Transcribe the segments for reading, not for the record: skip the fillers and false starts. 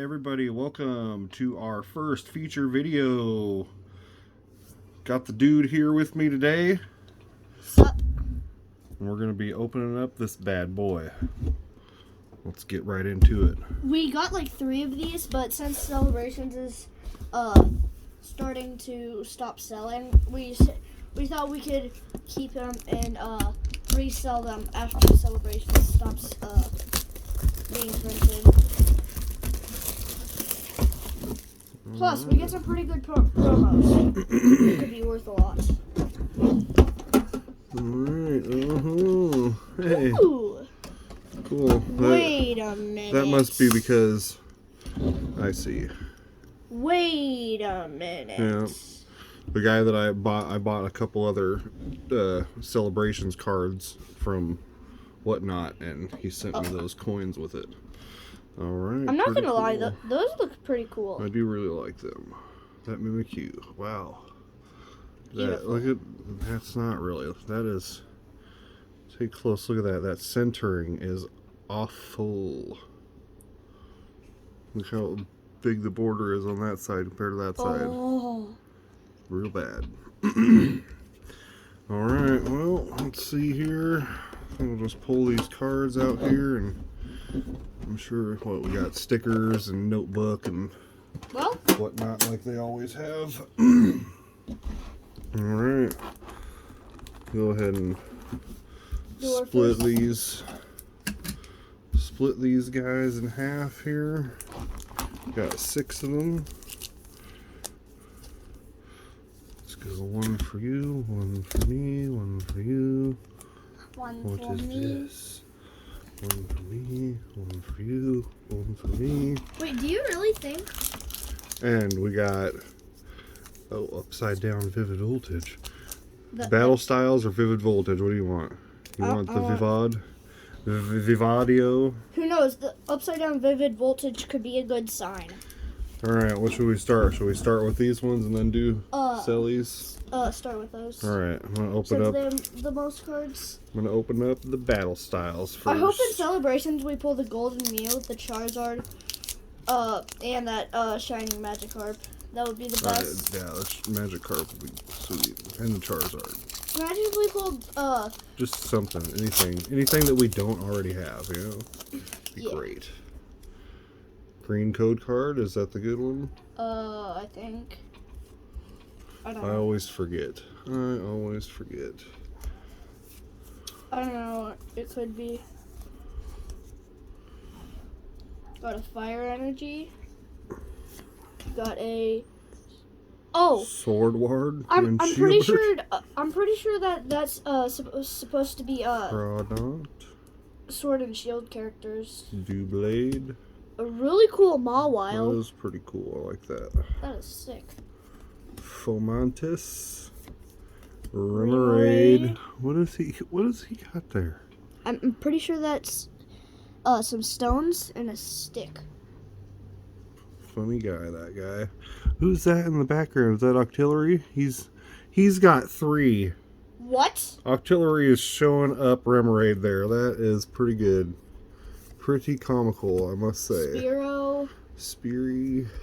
everybody, welcome to our first feature video. Got the dude here with me today. Sup? And we're going to be opening up this bad boy. Let's get right into it. We got like 3 of these, but since Celebrations is starting to stop selling, we thought we could keep them and resell them after Celebrations stops being printed. Plus, we get some pretty good promos. It could be worth a lot. Alright, hey. Ooh. Cool. Wait a minute. That must be because... I see. Wait a minute. Yeah. The guy that I bought a couple other Celebrations cards from Whatnot, and he sent me those coins with it. Alright. I'm not pretty gonna lie, cool. those look pretty cool. I do really like them. That Mimikyu. Wow. Beautiful. Look at, that's not really, that is, take a close look at that. That centering is awful. Look how big the border is on that side compared to that side. Oh. Real bad. Alright, well, let's see here. We'll just pull these cards out here, and I'm sure, we got stickers and notebook and whatnot like they always have. Alright. Go ahead and split these guys in half here. Got 6 of them. Let's go 1 for you, 1 for me, 1 for you. What is this? 1 for me, 1 for you, 1 for me. Wait, do you really think? And we got, upside down Vivid Voltage. Battle Styles or Vivid Voltage? What do you want? You want the Vivad? Vivadio? Who knows? The upside down Vivid Voltage could be a good sign. Alright, what should we start? Should we start with these ones and then do Sellies? Start with those. Alright, I'm gonna open up. Since they have the most cards. I'm gonna open up the Battle Styles first. I hope in Celebrations we pull the Golden Mew, the Charizard, and that Shining Magikarp. That would be the best. Yeah, the Magikarp would be sweet. And the Charizard. Imagine if we pulled, just something, anything that we don't already have, you know? Be great. Green code card, is that the good one? I think. I don't know. I always forget. I don't know. It could be. Got a Fire Energy. Got a. Oh. Sword Ward. I'm pretty sure. I'm pretty sure that that's supposed to be Crawdaunt. Sword and Shield characters. Doublade. A really cool Mawile. That is pretty cool. I like that. That is sick. Fomantis. Remoraid. What is he got there? I'm pretty sure that's some stones and a stick. Funny guy, that guy. Who's that in the background? Is that Octillery? He's got 3. What? Octillery is showing up Remoraid there. That is pretty good. Pretty comical, I must say. Spirulina.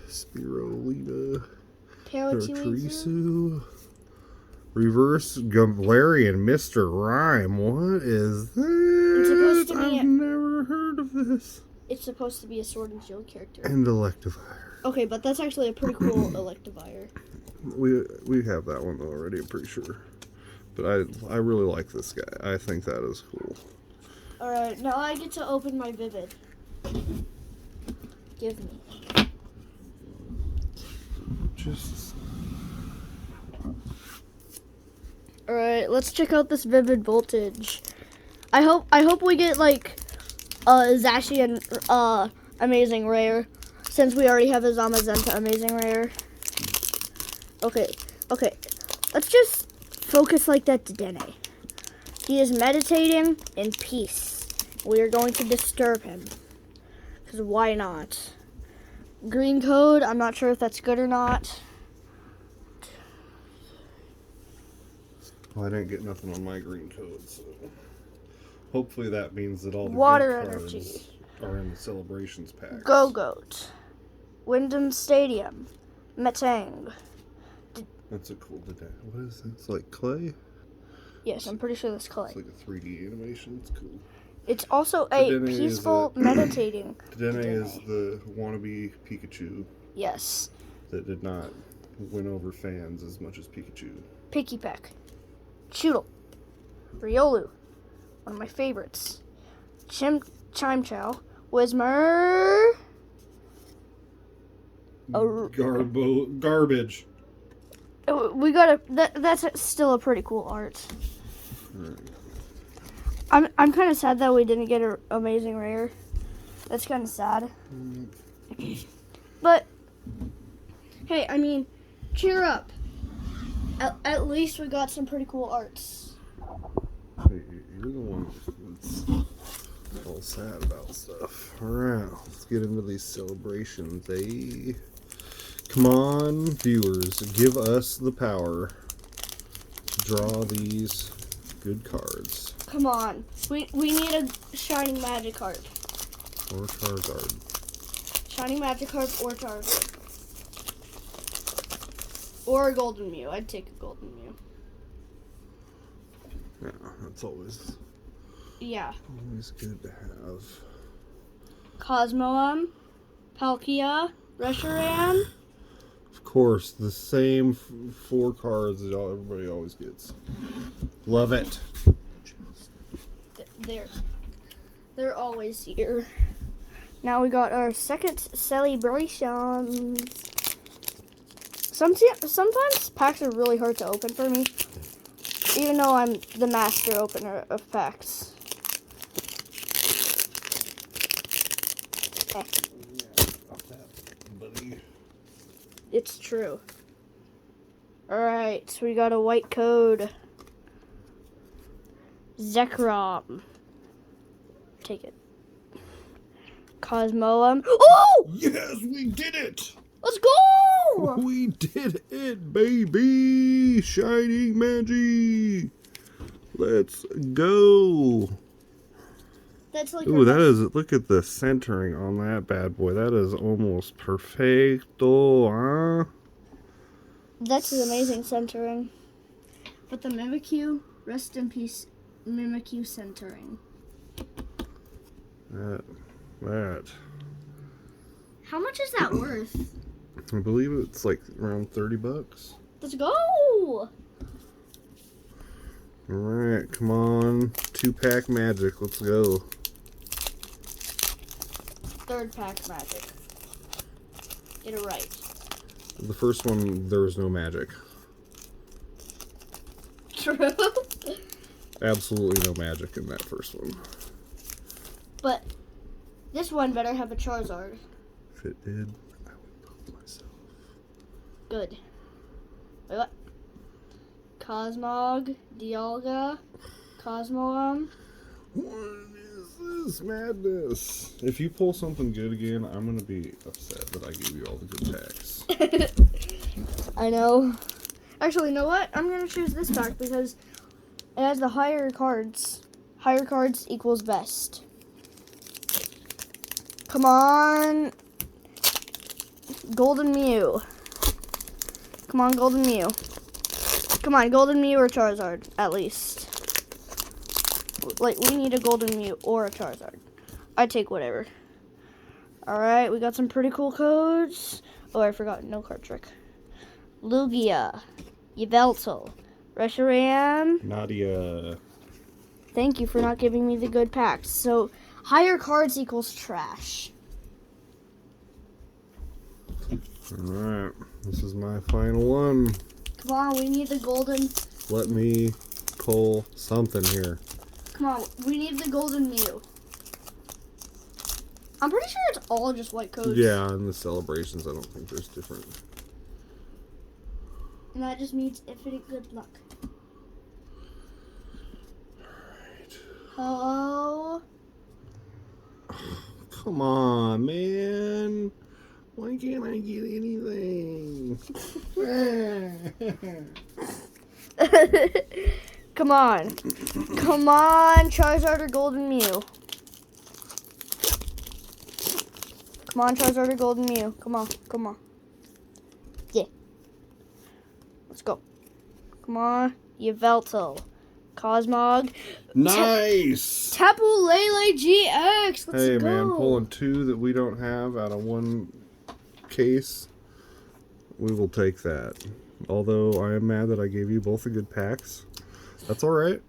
Paratirisu. Reverse Galarian Mr. Rhyme. What is that? It's supposed to be I've never heard of this. It's supposed to be a Sword and Shield character. And Electivire. Okay, but that's actually a pretty cool Electivire. We have that one already, I'm pretty sure. But I really like this guy. I think that is cool. Alright, now I get to open my Vivid. Give me. Alright, let's check out this Vivid Voltage. I hope we get like Zacian Amazing Rare, since we already have a Zamazenta Amazing Rare. Okay. Let's just focus like that to Dene. He is meditating in peace. We are going to disturb him. Because why not? Green code, I'm not sure if that's good or not. Well, I didn't get nothing on my green code, so hopefully that means that all the Water good energy cards are in the Celebrations pack. Go-Goat. Wyndham Stadium. Metang. That's a cool design. What is it? It's like clay? Yes, I'm pretty sure that's clay. It's like a 3D animation. It's cool. It's also a peaceful meditating. Dedenne is the wannabe Pikachu. Yes. That did not win over fans as much as Pikachu. Picky Peck. Choodle. Riolu. One of my favorites. Chime-Chow. Whismer. Garbage. We gotta. That's still a pretty cool art. I'm kind of sad that we didn't get an amazing rare. That's kind of sad. But hey, I mean, cheer up. At least we got some pretty cool arts. Hey, you're the one that's all sad about stuff. Alright, let's get into these celebrations, eh? Come on, viewers, give us the power to draw these good cards. Come on. We need a Shining Magikarp. Or Charizard. Shining Magikarp or Charizard. Or a Golden Mew. I'd take a Golden Mew. Yeah, that's always good to have. Cosmoem, Palkia, Reshiram. Of course, the same 4 cards that everybody always gets. Love it. They're always here. Now we got our second celebration. Sometimes packs are really hard to open for me, even though I'm the master opener of packs. It's true. Alright, so we got a white code. Zekrom. Take it. Cosmoem. Oh! Yes, we did it! Let's go! We did it, baby! Shining Magi! Let's go! That's like ooh, that is, look at the centering on that bad boy. That is almost perfecto, huh? That's an amazing centering. But the Mimikyu, rest in peace, Mimikyu centering. That. How much is that worth? I believe it's like around $30. Let's go! Alright, come on. 2-pack magic. Let's go. 3rd pack magic. Get it right. The first one, there was no magic. True. Absolutely no magic in that first one. But this one better have a Charizard. If it did, I would poke myself. Good. Wait, what? Cosmog, Dialga, Cosmoem. What is this madness? If you pull something good again, I'm going to be upset that I gave you all the good packs. I know. Actually, you know what? I'm going to choose this pack because it has the higher cards. Higher cards equals best. Come on. Golden Mew. Come on, Golden Mew. Come on, Golden Mew or Charizard, at least. Like, we need a Golden Mew or a Charizard. I'd take whatever. Alright, we got some pretty cool codes. Oh, I forgot, no card trick. Lugia. Yveltal. Reshiram. Nadia. Thank you for not giving me the good packs. So, higher cards equals trash. Alright, this is my final one. Come on, we need the golden. Let me pull something here. Come on, we need the Golden Mew. I'm pretty sure it's all just white codes. Yeah, in the celebrations, I don't think there's different. And that just means infinite good luck. Alright. Oh. Come on, man. Why can't I get anything? Come on. Come on, Charizard or Golden Mew. Come on, Charizard or Golden Mew. Come on, come on. Yeah. Let's go. Come on. Yveltal. Cosmog. Nice! Tapu Lele GX. Let's go. Hey, man, pulling 2 that we don't have out of 1 case. We will take that. Although I am mad that I gave you both the good packs. That's all right.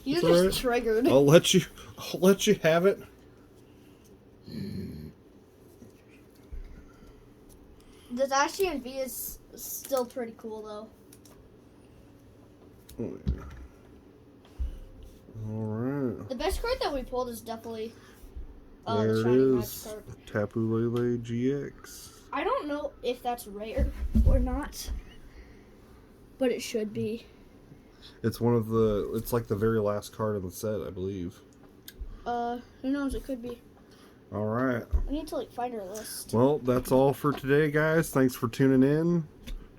You're just triggered. I'll let you have it. The Zacian V is still pretty cool though. Oh, yeah. All right. The best card that we pulled is definitely there the it Shiny Match is. card. Tapu Lele GX. I don't know if that's rare or not, but it should be. It's one of the. It's like the very last card in the set, I believe. Who knows? It could be. All right. I need to like find our list. Well, that's all for today, guys. Thanks for tuning in.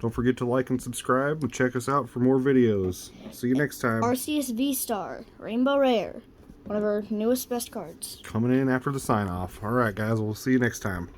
Don't forget to like and subscribe and check us out for more videos. See you next time. Arceus V-Star, Rainbow Rare. One of our newest best cards. Coming in after the sign off. All right, guys. We'll see you next time.